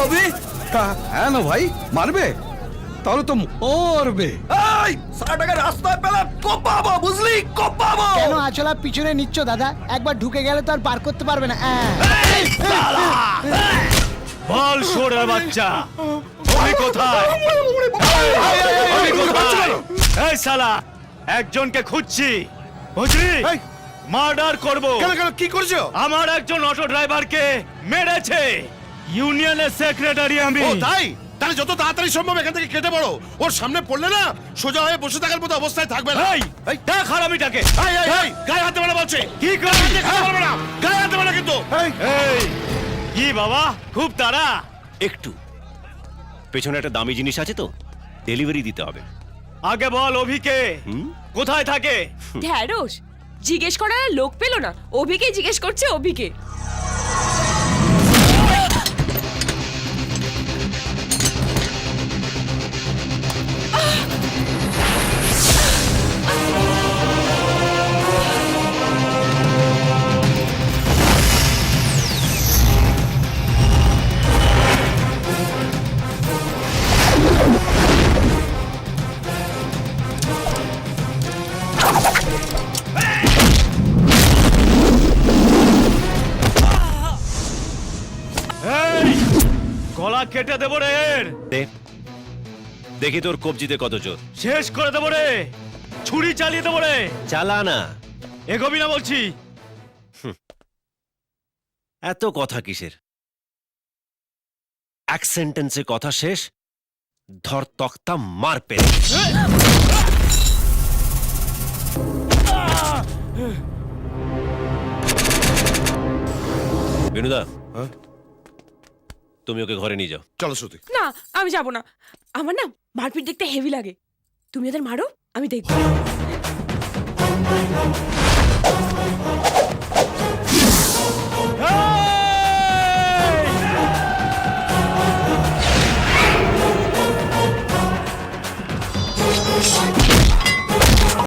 অভি? হ্যাঁ না ভাই, মারবে? তাহলে তো মরবে। এই সারাটাকে রাস্তায় পেলে কোপাবো, বুঝলি? কোপাবো। কেন আঁচলা পিছনে নিচ্ছ দাদা? একবার ঢুকে গেলে তো আর পার করতে পারবে না। এই শালা! বল সোরের বাচ্চা, তুমি কোথায়? তুমি কোথায়? এই শালা, একজনকে খুঁজছি, বুঝলি? এই! মার্ডার করব। কেন কেন কি করছো? আমার একজন অটো ড্রাইভারকে মেরেছে ইউনিয়নের সেক্রেটারি আমি। ও তাই? তাহলে যত তাড়াতাড়ি সম্ভব এখান থেকে কেটে পড়ো। ওর সামনে পড়লে না সোজা হয়ে বসে থাকার মতো অবস্থায় থাকবে না। এই দেখ হারামিটাকে। এই এই এই গায়ে হাতে মারা বলছে। কি করবি? কথা বলবে না, গায়ে হাতে মারা কিন্তু। এই কি বাবা, খুব তাড়া? একটু পেছনে একটা দামি জিনিস আছে তো, ডেলিভারি দিতে হবে। আগে বল অভিকে কোথায় থাকে? ঢ্যাঁড়স জিজ্ঞেস করার আর লোক পেল না, অভিকে জিজ্ঞেস করছে অভিকে। এই গলা কেটে দেবো রে এর। দে, দেখি তোর কবজিতে কত জোর। শেষ করে দেবো রে, ছুরি চালিয়ে দেবো রে। চালা না, এগোবি না বলছি। এত কথা কিসের? এক সেন্টেন্সে কথা শেষ, ধর তক্তা মার পেরে। বিনুদা, তুমি ওকে ঘরে নিয়ে যাও। চলো শ্রুতি। না আমি যাব না, আমার না মারপিট দেখতে হেভি লাগে। তুমি ওদের মারো, আমি দেখবো।